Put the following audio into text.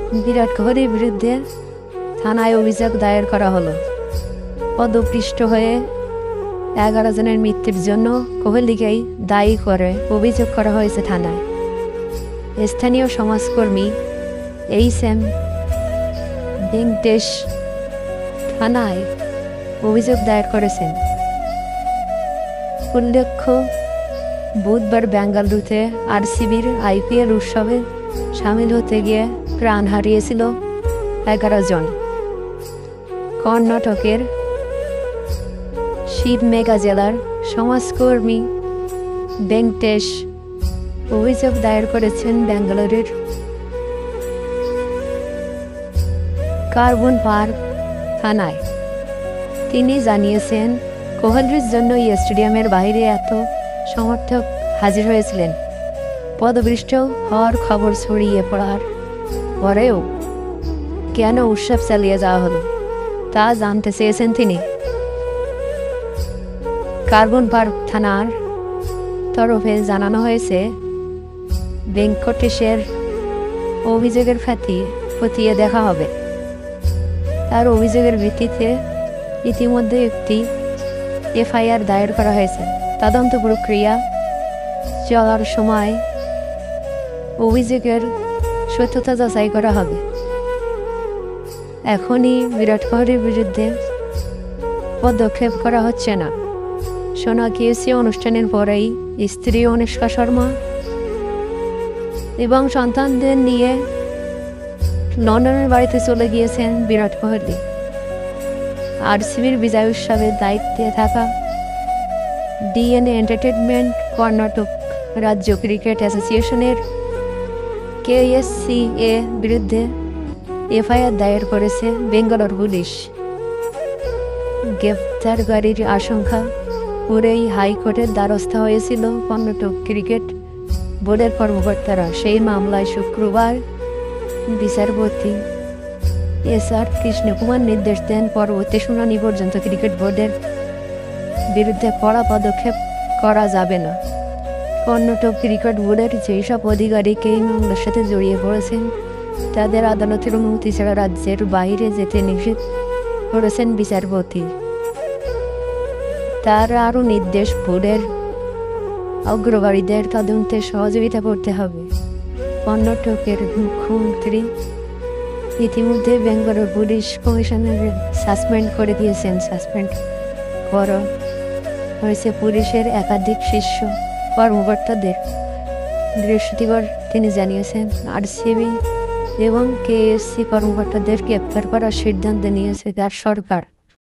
বিরাট কোহলির বিরুদ্ধে থানায় অভিযোগ দায়ের করা হলো। পদপিষ্ট হয়ে 11 জনের মৃত্যুর জন্য কোহলিকেই দায়ী করে অভিযোগ করা হয়েছে থানায়। স্থানীয় সমাজকর্মী এইচ.এম. ভেঙ্কটেশ থানায় অভিযোগ দায়ের করেছেন। উল্লেখ্য, বুধবার বেঙ্গালুরুতে আরসিবির IPL উৎসবে সামিল হতে গিয়ে প্রাণ হারিয়েছিল 11 জন। কর্ণাটকের শিবমেগা জেলার সমাজকর্মী ভেঙ্কটেশ অভিযোগ দায়ের করেছেন বেঙ্গালুরুর কার্বন পার্ক থানায়। তিনি জানিয়েছেন, কোহলির জন্য স্টেডিয়ামের বাইরে এত সমর্থক হাজির হয়েছিলেন। পদপিষ্ট হওয়ার খবর ছড়িয়ে পড়ার পরেও কেন উৎসব চালিয়ে যাওয়া হলো তা জানতে চেয়েছেন তিনি। কার্বন পার্ক থানার তরফে জানানো হয়েছে, ভেঙ্কটেশের অভিযোগের খতিয়ে দেখা হবে। তার অভিযোগের ভিত্তিতে ইতিমধ্যে একটি FIR দায়ের করা হয়েছে। তদন্ত প্রক্রিয়া চলার সময় অভিযোগের সত্যতা যাচাই করা হবে। এখনই বিরাট কোহলির বিরুদ্ধে পদক্ষেপ করা হচ্ছে না। শোনা গিয়েছে, অনুষ্ঠানের পরেই স্ত্রী অনুষ্কা শর্মা এবং সন্তানদের নিয়ে লন্ডনের বাড়িতে চলে গিয়েছেন বিরাট কোহলি। আরসিবির বিজয় উৎসবের দায়িত্বে থাকা DNA এন্টারটেনমেন্ট কর্ণাটক রাজ্য ক্রিকেট অ্যাসোসিয়েশনের KSCA বিরুদ্ধে FIR দায়ের করেছে বেঙ্গালুরু পুলিশ। গ্রেফতারকারীর আশঙ্কা পুরেই হাইকোর্টের দ্বারস্থ হয়েছিল কর্ণাটক ক্রিকেট বোর্ডের কর্মকর্তারা। সেই মামলায় শুক্রবার বিচারপতি SR কৃষ্ণকুমার নির্দেশ দেন, পরবর্তী শুনানি পর্যন্ত ক্রিকেট বোর্ডের বিরুদ্ধে কড়া পদক্ষেপ করা যাবে না। কর্ণাটক ক্রিকেট বোর্ডের যেই সব আধিকারিক এই মামলার সাথে জড়িয়ে পড়েছেন তাদের আদালতের অনুমতি ছাড়া রাজ্যের বাইরে যেতে নিষেধ করেছেন বিচারপতি। তার আরও নির্দেশ, বোর্ডের অগ্রগামীদের তদন্তে সহযোগিতা করতে হবে। কর্ণাটকের মুখ্যমন্ত্রী ইতিমধ্যে বেঙ্গালুরু পুলিশ কমিশনার সাসপেন্ড করে দিয়েছেন। সাসপেন্ড করা হয়েছে পুলিশের একাধিক শীর্ষ কর্মকর্তাদের। বৃহস্পতিবার তিনি জানিয়েছেন, আরসিবি এবং KSC কর্মকর্তাদের গ্রেপ্তার করার সিদ্ধান্ত নিয়েছে তার সরকার।